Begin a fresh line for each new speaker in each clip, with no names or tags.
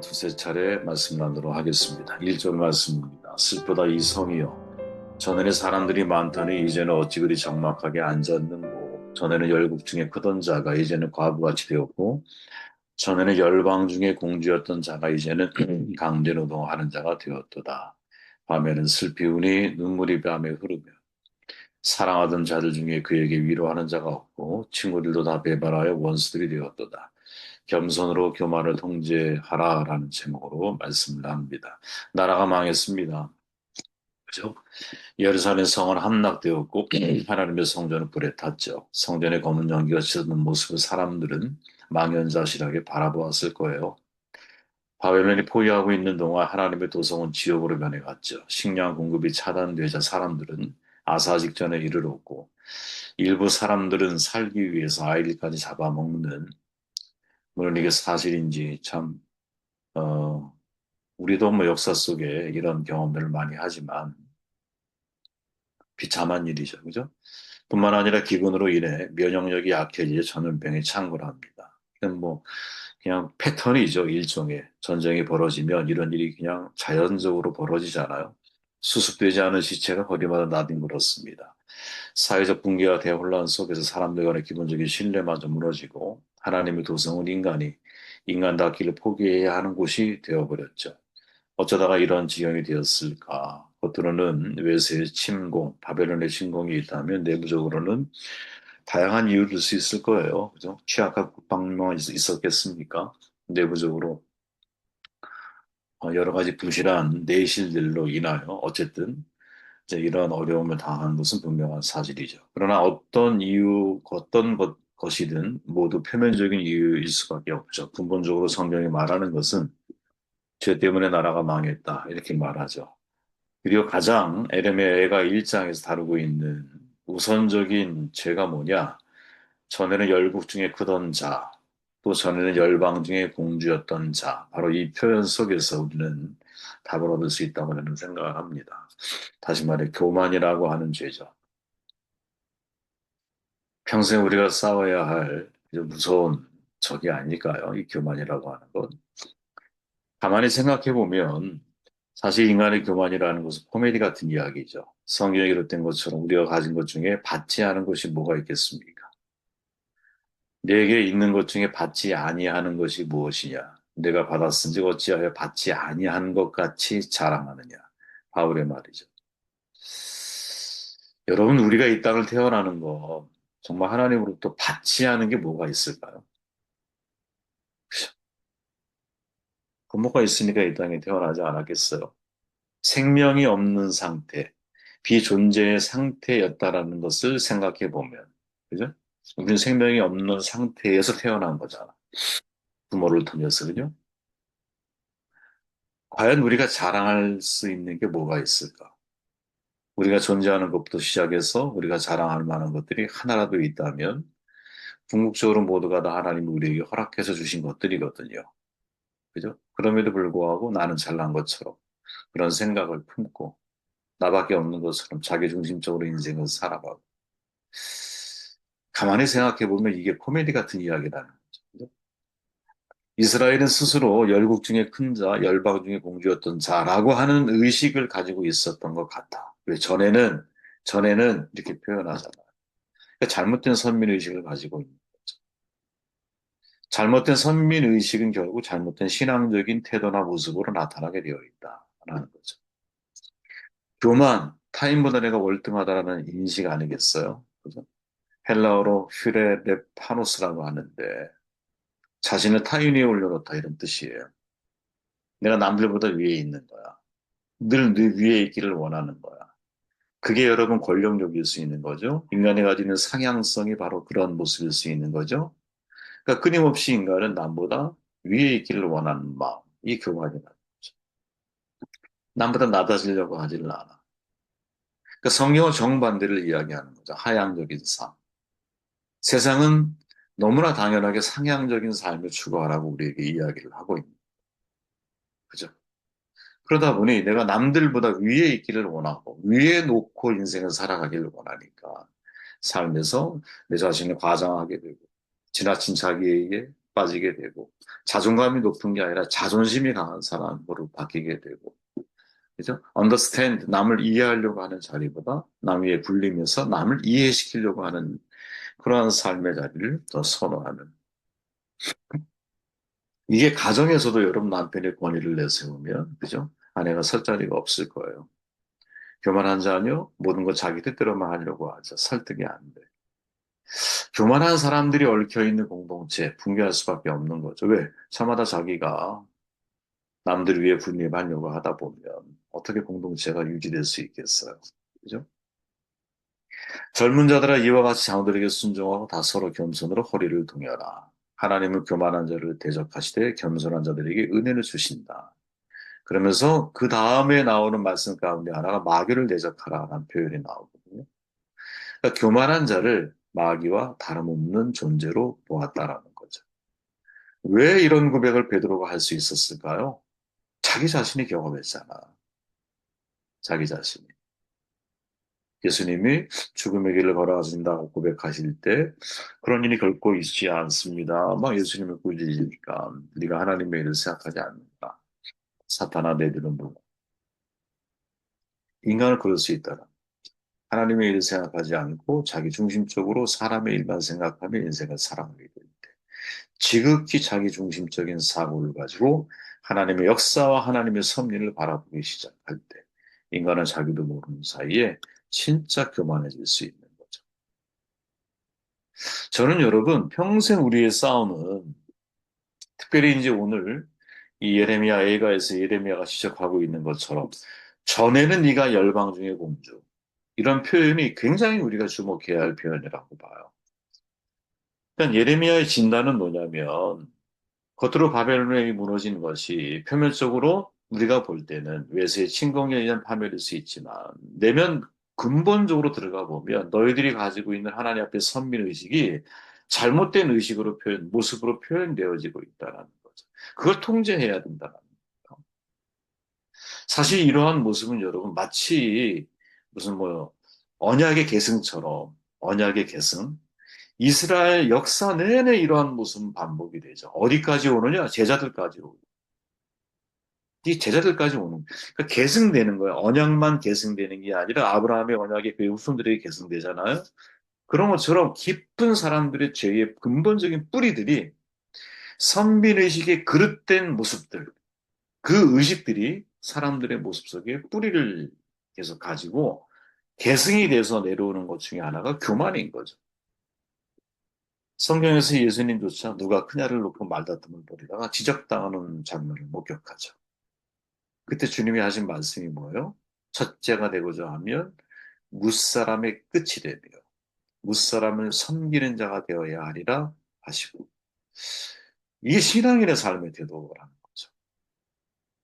한 두세 차례 말씀 나누도록 하겠습니다. 1절 말씀입니다. 슬프다 이 성이여. 전에는 사람들이 많더니 이제는 어찌 그리 적막하게 앉았는고. 전에는 열국 중에 크던 자가 이제는 과부같이 되었고, 전에는 열방 중에 공주였던 자가 이제는 강제노동하는 자가 되었도다. 밤에는 슬피 우니 눈물이 밤에 흐르며 사랑하던 자들 중에 그에게 위로하는 자가 없고 친구들도 다 배반하여 원수들이 되었도다. 겸손으로 교만을 통제하라라는 제목으로 말씀을 합니다. 나라가 망했습니다. 그죠? 예루살렘 성은 함락되었고 하나님의 성전은 불에 탔죠. 성전의 검은 연기가 치솟는 모습을 사람들은 망연자실하게 바라보았을 거예요. 바벨론이 포위하고 있는 동안 하나님의 도성은 지옥으로 변해갔죠. 식량 공급이 차단되자 사람들은 아사 직전에 이르렀고 일부 사람들은 살기 위해서 아이들까지 잡아먹는, 물론 이게 사실인지 참 어, 우리도 뭐 역사 속에 이런 경험들을 많이 하지만 비참한 일이죠. 그죠? 뿐만 아니라 기근으로 인해 면역력이 약해지자 전염병이 창궐합니다. 이건 뭐 그냥 패턴이죠. 일종의 전쟁이 벌어지면 이런 일이 그냥 자연적으로 벌어지잖아요. 수습되지 않은 시체가 거리마다 나뒹굴었습니다. 사회적 붕괴와 대혼란 속에서 사람들 간의 기본적인 신뢰마저 무너지고 하나님의 도성은 인간 닿기를 포기해야 하는 곳이 되어버렸죠. 어쩌다가 이런 지경이 되었을까? 겉으로는 외세의 침공, 바벨론의 침공이 있다면 내부적으로는 다양한 이유를 들 수 있을 거예요. 그죠? 취약한 국방만 있었겠습니까? 내부적으로 여러 가지 부실한 내실들로 인하여 어쨌든 이제 이런 어려움을 당한 것은 분명한 사실이죠. 그러나 것이든 모두 표면적인 이유일 수밖에 없죠. 근본적으로 성경이 말하는 것은 죄 때문에 나라가 망했다. 이렇게 말하죠. 그리고 가장 에레미야가 1장에서 다루고 있는 우선적인 죄가 뭐냐? 전에는 열국 중에 크던 자, 또 전에는 열방 중에 공주였던 자. 바로 이 표현 속에서 우리는 답을 얻을 수 있다고 저는 생각을 합니다. 다시 말해 교만이라고 하는 죄죠. 평생 우리가 싸워야 할 아주 무서운 적이 아닐까요? 이 교만이라고 하는 것. 가만히 생각해 보면 사실 인간의 교만이라는 것은 코미디 같은 이야기죠. 성경에 기록된 것처럼 우리가 가진 것 중에 받지 않은 것이 뭐가 있겠습니까? 내게 있는 것 중에 받지 아니하는 것이 무엇이냐? 내가 받았은지 어찌하여 받지 아니한 것 같이 자랑하느냐? 바울의 말이죠. 여러분, 우리가 이 땅을 태어나는 거 정말 하나님으로부터 받지 않은 게 뭐가 있을까요? 그 뭐가 있으니까 이 땅에 태어나지 않았겠어요? 생명이 없는 상태, 비존재의 상태였다라는 것을 생각해 보면, 그죠? 우리는 생명이 없는 상태에서 태어난 거잖아. 부모를 통해서, 그죠? 과연 우리가 자랑할 수 있는 게 뭐가 있을까? 우리가 존재하는 것부터 시작해서 우리가 자랑할 만한 것들이 하나라도 있다면, 궁극적으로 모두가 다 하나님이 우리에게 허락해서 주신 것들이거든요. 그죠? 그럼에도 불구하고 나는 잘난 것처럼 그런 생각을 품고, 나밖에 없는 것처럼 자기중심적으로 인생을 살아가고, 가만히 생각해 보면 이게 코미디 같은 이야기라는 거죠. 이스라엘은 스스로 열국 중에 큰 자, 열방 중에 공주였던 자라고 하는 의식을 가지고 있었던 것 같아. 왜 전에는 이렇게 표현하잖아요. 그러니까 잘못된 선민의식을 가지고 있는 거죠. 잘못된 선민의식은 결국 잘못된 신앙적인 태도나 모습으로 나타나게 되어 있다라는 거죠. 교만, 타인보다 내가 월등하다라는 인식 아니겠어요? 그죠? 헬라어로 휴레레파노스라고 하는데 자신을 타인 위에 올려놓다 이런 뜻이에요. 내가 남들보다 위에 있는 거야. 늘 위에 있기를 원하는 거야. 그게 여러분 권력욕일 수 있는 거죠. 인간이 가지는 상향성이 바로 그런 모습일 수 있는 거죠. 그러니까 끊임없이 인간은 남보다 위에 있기를 원하는 마음, 이 교만이라는 거죠. 남보다 낮아지려고 하지를 않아. 그러니까 성경은 정반대를 이야기하는 거죠. 하향적인 삶. 세상은 너무나 당연하게 상향적인 삶을 추구하라고 우리에게 이야기를 하고 있는 거죠. 그러다 보니 내가 남들보다 위에 있기를 원하고 위에 놓고 인생을 살아가기를 원하니까 삶에서 내 자신을 과장하게 되고 지나친 자기에게 빠지게 되고, 자존감이 높은 게 아니라 자존심이 강한 사람으로 바뀌게 되고, 그죠? understand, 남을 이해하려고 하는 자리보다 남 위에 굴리면서 남을 이해시키려고 하는 그러한 삶의 자리를 더 선호하는. 이게 가정에서도 여러분 남편의 권위를 내세우면, 그죠? 아내가 설 자리가 없을 거예요. 교만한 자녀, 모든 거 자기 뜻대로만 하려고 하죠. 설득이 안 돼. 교만한 사람들이 얽혀 있는 공동체, 붕괴할 수밖에 없는 거죠. 왜? 저마다 자기가 남들 위해 군림하려고 하다 보면 어떻게 공동체가 유지될 수 있겠어요? 그죠? 젊은 자들아 이와 같이 장들에게 순종하고 다 서로 겸손으로 허리를 동여라. 하나님은 교만한 자를 대적하시되 겸손한 자들에게 은혜를 주신다. 그러면서 그 다음에 나오는 말씀 가운데 하나가 마귀를 대적하라라는 표현이 나오거든요. 그러니까 교만한 자를 마귀와 다름없는 존재로 보았다라는 거죠. 왜 이런 고백을 베드로가 할 수 있었을까요? 자기 자신이 경험했잖아. 자기 자신이. 예수님이 죽음의 길을 걸어가신다고 고백하실 때 그런 일이 결코 있지 않습니다. 막 예수님을 꾸짖으니까 네가 하나님의 일을 생각하지 않는다. 사탄아 내들은 뭐 인간을 그럴 수 있다. 하나님의 일을 생각하지 않고 자기 중심적으로 사람의 일만 생각하며 인생을 살아가게 될 때, 지극히 자기 중심적인 사고를 가지고 하나님의 역사와 하나님의 섭리를 바라보기 시작할 때, 인간은 자기도 모르는 사이에 진짜 교만해질 수 있는 거죠. 저는 여러분, 평생 우리의 싸움은, 특별히 이제 오늘 이 예레미야 애가에서 예레미야가 지적하고 있는 것처럼, 전에는 네가 열방 중의 공주, 이런 표현이 굉장히 우리가 주목해야 할 표현이라고 봐요. 일단 예레미야의 진단은 뭐냐면 겉으로 바벨론이 무너진 것이 표면적으로 우리가 볼 때는 외세의 침공에 의한 파멸일 수 있지만 내면 근본적으로 들어가 보면 너희들이 가지고 있는 하나님 앞에 선민 의식이 잘못된 의식으로 모습으로 표현되어지고 있다는 거죠. 그걸 통제해야 된다는 거죠. 사실 이러한 모습은 여러분 마치 무슨 뭐 언약의 계승처럼 언약의 계승 이스라엘 역사 내내 이러한 모습은 반복이 되죠. 어디까지 오느냐? 제자들까지 오고. 이 제자들까지 오는. 그러니까 계승되는 거예요. 언약만 계승되는 게 아니라 아브라함의 언약이 그 후손들에게 계승되잖아요. 그런 것처럼 깊은 사람들의 죄의 근본적인 뿌리들이 선민의식의 그릇된 모습들, 그 의식들이 사람들의 모습 속에 뿌리를 계속 가지고 계승이 돼서 내려오는 것 중에 하나가 교만인 거죠. 성경에서 예수님조차 누가 크냐를 놓고 말다툼을 벌이다가 지적당하는 장면을 목격하죠. 그때 주님이 하신 말씀이 뭐예요? 첫째가 되고자 하면 무사람의 끝이 되며 무사람을 섬기는 자가 되어야 하리라 하시고 이게 신앙인의 삶의 태도라는 거죠.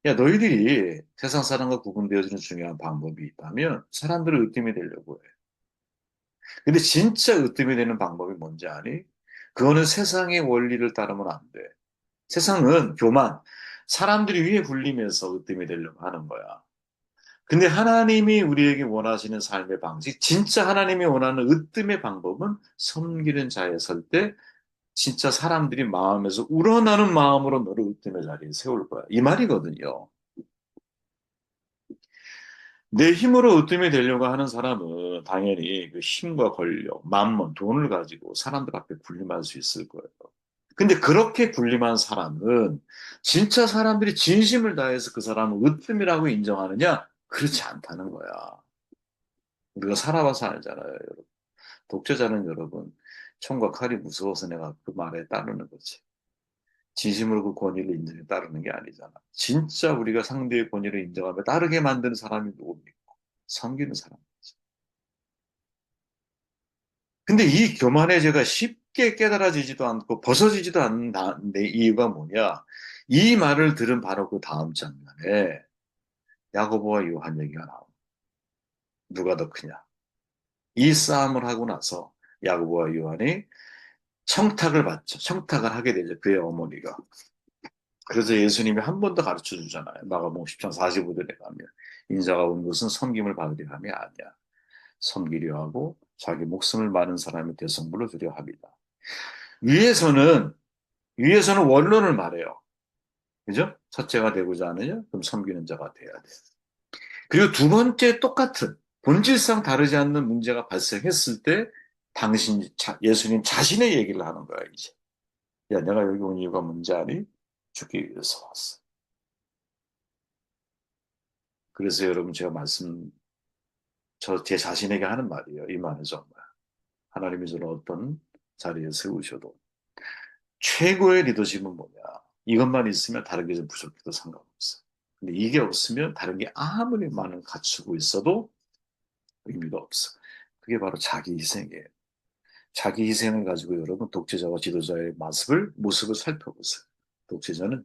야, 너희들이 세상 사람과 구분되어지는 중요한 방법이 있다면 사람들을 으뜸이 되려고 해. 근데 진짜 으뜸이 되는 방법이 뭔지 아니? 그거는 세상의 원리를 따르면 안 돼. 세상은 교만, 사람들이 위에 굴리면서 으뜸이 되려고 하는 거야. 근데 하나님이 우리에게 원하시는 삶의 방식, 진짜 하나님이 원하는 으뜸의 방법은 섬기는 자에 설 때 진짜 사람들이 마음에서 우러나는 마음으로 너를 으뜸의 자리에 세울 거야. 이 말이거든요. 내 힘으로 으뜸이 되려고 하는 사람은 당연히 그 힘과 권력, 만몬, 돈을 가지고 사람들 앞에 군림할 수 있을 거예요. 근데 그렇게 군림한 사람은 진짜 사람들이 진심을 다해서 그 사람을 으뜸이라고 인정하느냐? 그렇지 않다는 거야. 우리가 살아봐서 알잖아요, 여러분. 독재자는 여러분, 총과 칼이 무서워서 내가 그 말에 따르는 거지. 진심으로 그 권위를 인정해 따르는 게 아니잖아. 진짜 우리가 상대의 권위를 인정하며 따르게 만드는 사람이 누굽니까? 섬기는 사람이지. 근데 이 교만의 죄가 쉽게 깨달아지지도 않고 벗어지지도 않는 내 이유가 뭐냐? 이 말을 들은 바로 그 다음 장면에 야고보와 요한 얘기가 나옵니다. 누가 더 크냐? 이 싸움을 하고 나서 야고보와 요한이 청탁을 받죠. 청탁을 하게 되죠. 그의 어머니가. 그래서 예수님이 한 번 더 가르쳐 주잖아요. 마가복음 10장 45절에 가면 인자가 온 것은 섬김을 받으려 함이 아니야. 섬기려 하고 자기 목숨을 많은 사람의 대성물로 주려 합니다. 위에서는 위에서는 원론을 말해요. 그죠? 첫째가 되고자 하느냐? 그럼 섬기는 자가 돼야 돼. 그리고 두 번째 똑같은 본질상 다르지 않는 문제가 발생했을 때 예수님 자신의 얘기를 하는 거야, 이제. 야, 내가 여기 온 이유가 뭔지 아니? 죽기 위해서 왔어. 그래서 여러분 제가 제 자신에게 하는 말이에요. 이 말은 정말. 하나님이 저를 어떤 자리에 세우셔도 최고의 리더십은 뭐냐? 이것만 있으면 다른 게 좀 부족해도 상관없어. 근데 이게 없으면 다른 게 아무리 많은 갖추고 있어도 의미가 없어. 그게 바로 자기 희생이에요. 자기 희생을 가지고 여러분 독재자와 지도자의 모습을 살펴보세요. 독재자는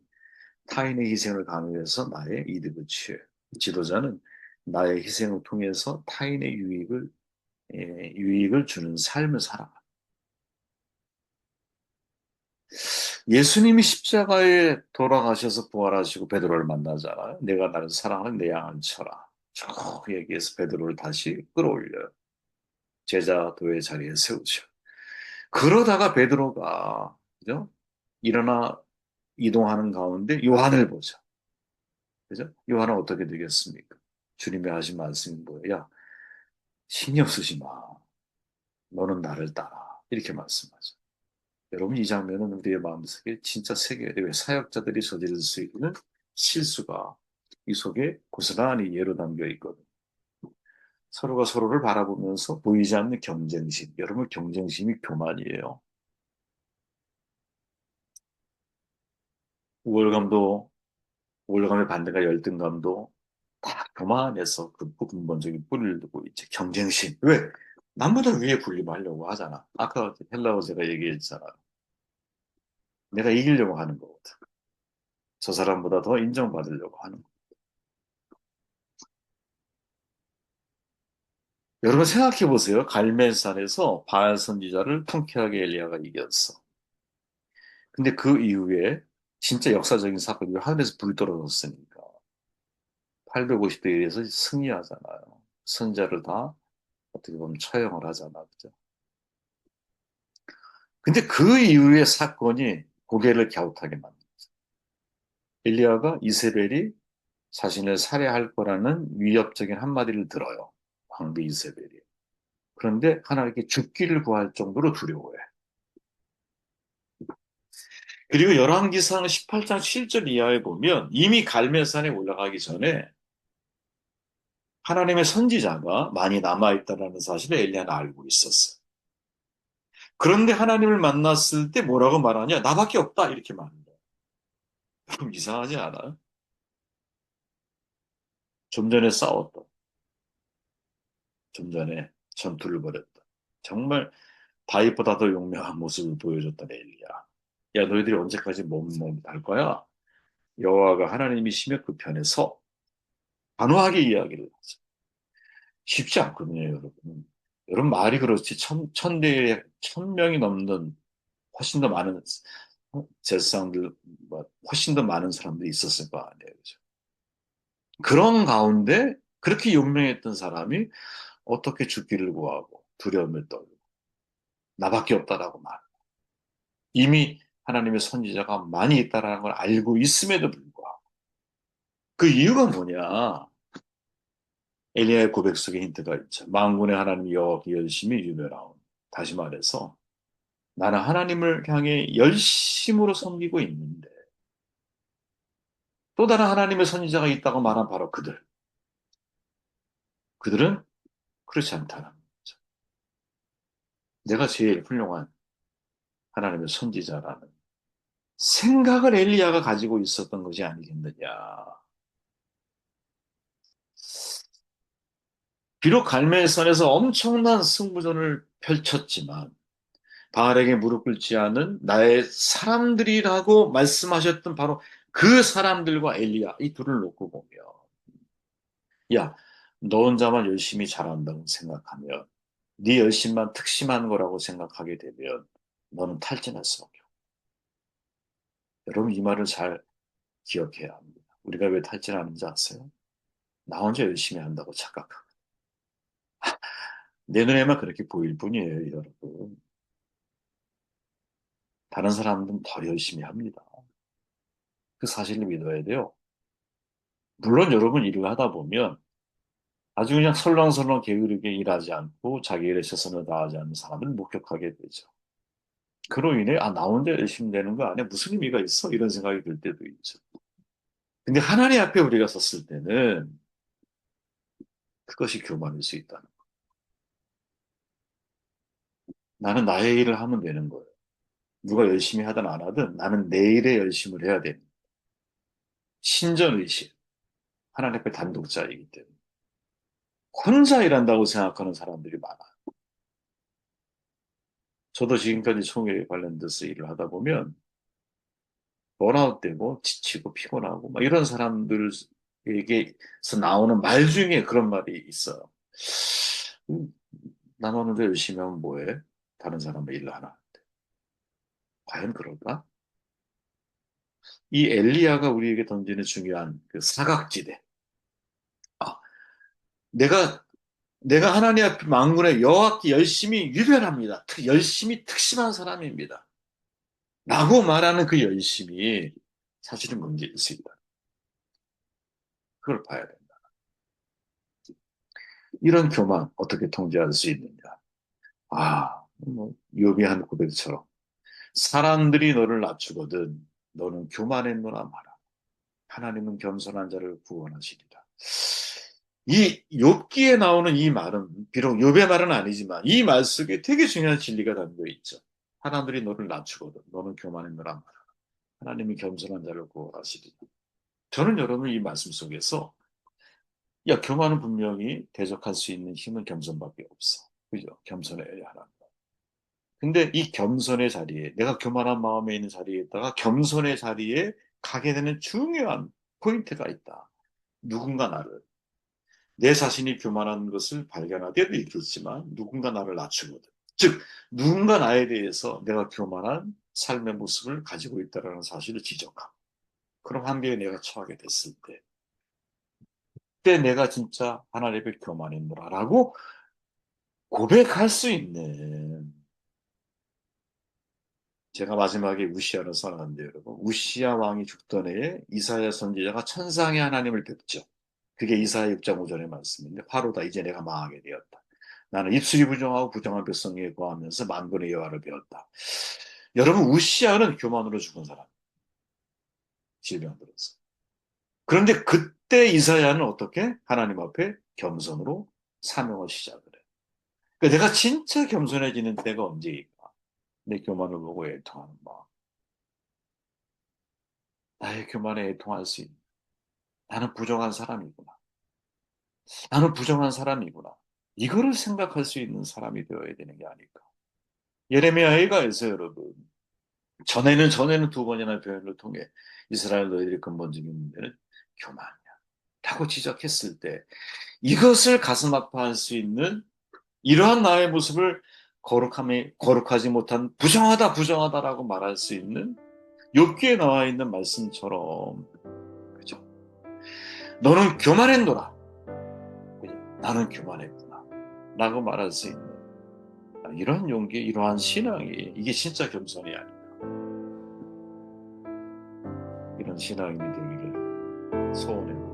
타인의 희생을 강요해서 나의 이득을 취해. 지도자는 나의 희생을 통해서 타인의 유익을 주는 삶을 살아가. 예수님이 십자가에 돌아가셔서 부활하시고 베드로를 만나잖아요. 내가 나를 사랑하는 내 양을 쳐라. 쭉 얘기해서 베드로를 다시 끌어올려요. 제자도의 자리에 세우죠. 그러다가 베드로가 그죠? 일어나 이동하는 가운데 요한을 보죠. 그죠? 요한은 어떻게 되겠습니까? 주님이 하신 말씀이 뭐예요? 야, 신경 쓰지 마. 너는 나를 따라. 이렇게 말씀하죠. 여러분 이 장면은 우리의 마음속에 진짜 새겨야 돼요. 왜 사역자들이 저지를 수 있는 실수가 이 속에 고스란히 예로 담겨 있거든요. 서로가 서로를 바라보면서 보이지 않는 경쟁심. 여러분 경쟁심이 교만이에요. 우월감도 우월감의 반대가 열등감도 다 교만해서 그 근본적인 뿌리를 두고 있지. 경쟁심. 왜? 남보다 위에 군림하려고 하잖아. 아까 헬라어 제가 얘기했잖아. 내가 이기려고 하는 거거든. 저 사람보다 더 인정받으려고 하는 거. 여러분 생각해 보세요. 갈멜산에서 바알 선지자를 통쾌하게 엘리야가 이겼어. 근데 그 이후에 진짜 역사적인 사건이 하늘에서 불이 떨어졌으니까 850대 1에서 승리하잖아요. 선자를 다 어떻게 보면 처형을 하잖아. 그죠? 근데 그 이후의 사건이 고개를 갸웃하게 만들었어요. 엘리야가 이세벨이 자신을 살해할 거라는 위협적인 한마디를 들어요. 황비 이세벨이. 그런데 하나님께 죽기를 구할 정도로 두려워해. 그리고 열왕기상 18장 7절 이하에 보면 이미 갈멜산에 올라가기 전에 하나님의 선지자가 많이 남아있다는 사실을 엘리야는 알고 있었어. 그런데 하나님을 만났을 때 뭐라고 말하냐? 나밖에 없다. 이렇게 말합니다. 좀 이상하지 않아요? 좀 전에 싸웠다. 좀 전에 전투를 벌였다. 정말 다윗보다 더 용맹한 모습을 보여줬던 엘리야. 야, 너희들이 언제까지 몸몸 달 거야? 여호와가 하나님이시며 그 편에 서 단호하게 이야기를 하죠. 쉽지 않거든요, 여러분. 여러분 말이 그렇지 천대에 1,000명이 넘는 훨씬 더 많은 제사장들, 뭐, 훨씬 더 많은 사람들이 있었을 거 아니에요, 그죠? 그런 가운데 그렇게 용맹했던 사람이 어떻게 죽기를 구하고 두려움을 떨고 나밖에 없다라고 말. 이미 하나님의 선지자가 많이 있다라는 걸 알고 있음에도 불구하고 그 이유가 뭐냐? 엘리야의 고백 속에 힌트가 있죠. 만군의 하나님 여호와께 열심히 유별하오. 다시 말해서 나는 하나님을 향해 열심으로 섬기고 있는데 또 다른 하나님의 선지자가 있다고 말한 바로 그들. 그들은 그렇지 않다는 거죠. 내가 제일 훌륭한 하나님의 선지자라는 생각을 엘리야가 가지고 있었던 것이 아니겠느냐. 비록 갈멜산에서 엄청난 승부전을 펼쳤지만 바알에게 무릎 꿇지 않은 나의 사람들이라고 말씀하셨던 바로 그 사람들과 엘리야 이 둘을 놓고 보면 야, 너 혼자만 열심히 잘한다고 생각하면 네 열심만 특심한 거라고 생각하게 되면 너는 탈진할 수밖에 없어. 여러분 이 말을 잘 기억해야 합니다. 우리가 왜 탈진하는지 아세요? 나 혼자 열심히 한다고 착각하고 내 눈에만 그렇게 보일 뿐이에요, 여러분. 다른 사람들은 더 열심히 합니다. 그 사실을 믿어야 돼요. 물론 여러분 일을 하다 보면 아주 그냥 설렁설렁 게으르게 일하지 않고 자기 일에 최선을 다하지 않는 사람을 목격하게 되죠. 그로 인해 나 혼자 열심히 되는 거 아니야? 무슨 의미가 있어? 이런 생각이 들 때도 있죠. 근데 하나님 앞에 우리가 섰을 때는 그것이 교만일 수 있다는 거예요. 나는 나의 일을 하면 되는 거예요. 누가 열심히 하든 안 하든 나는 내 일에 열심을 해야 되는 신전의식, 하나님 앞에 단독자이기 때문에 혼자 일한다고 생각하는 사람들이 많아요. 저도 지금까지 총회 관련돼서 일을 하다 보면 번아웃 되고 지치고 피곤하고 막 이런 사람들에게서 나오는 말 중에 그런 말이 있어요. 음, 나는 오늘도 열심히 하면 뭐해? 다른 사람의 일을 하나. 과연 그럴까? 이 엘리야가 우리에게 던지는 중요한 그 사각지대. 아, 내가 하나님 앞에 만군의 여호와께 열심히 유별합니다. 열심히 특심한 사람입니다. 라고 말하는 그 열심이 사실은 문제일 수 있다. 그걸 봐야 된다. 이런 교만 어떻게 통제할 수 있느냐? 욥이 한 고백처럼 사람들이 너를 낮추거든 너는 교만했노라 마라. 하나님은 겸손한 자를 구원하시리라. 이 욥기에 나오는 이 말은 비록 욥의 말은 아니지만 이 말 속에 되게 중요한 진리가 담겨 있죠. 사람들이 너를 낮추거든 너는 교만했노라 마라. 하나님이 겸손한 자를 구원하시리라. 저는 여러분 이 말씀 속에서 교만은 분명히 대적할 수 있는 힘은 겸손밖에 없어. 그죠? 겸손해야 하나. 근데 이 겸손의 자리에, 내가 교만한 마음에 있는 자리에 있다가 겸손의 자리에 가게 되는 중요한 포인트가 있다. 누군가 나를, 내 자신이 교만한 것을 발견할 때도 있겠지만, 누군가 나를 낮추거든. 즉, 누군가 나에 대해서 내가 교만한 삶의 모습을 가지고 있다는 사실을 지적하고, 그런 환경에 내가 처하게 됐을 때, 그때 내가 진짜 하나님의 교만인노라라고 고백할 수 있는 제가 마지막에 우시아를 선언한대요, 여러분. 우시아 왕이 죽던 해에 이사야 선지자가 천상의 하나님을 뵙죠. 그게 이사야 6장 5절의 말씀인데, 화로다, 이제 내가 망하게 되었다. 나는 입술이 부정하고 부정한 백성에게 거하면서 만군의 여호와를 배웠다. 여러분, 우시아는 교만으로 죽은 사람, 질병 들어서. 그런데 그때 이사야는 어떻게? 하나님 앞에 겸손으로 사명을 시작을 해. 그러니까 내가 진짜 겸손해지는 때가 언제일까? 내 교만을 보고 애통하는 마음. 나의 교만에 애통할 수 있는 나는 부정한 사람이구나. 나는 부정한 사람이구나. 이거를 생각할 수 있는 사람이 되어야 되는 게 아닐까. 예레미야 애가에서 여러분, 전에는 두 번이나 표현을 통해 이스라엘 너희들의 근본적인 문제는 교만이야. 라고 지적했을 때 이것을 가슴 아파할 수 있는 이러한 나의 모습을 거룩하지 못한 부정하다라고 말할 수 있는 욥기에 나와 있는 말씀처럼 그죠? 너는 교만했노라. 그죠? 나는 교만했구나. 라고 말할 수 있는 이런 용기, 이러한 신앙이 이게 진짜 겸손이 아닌가. 이런 신앙이 되기를 소원해요.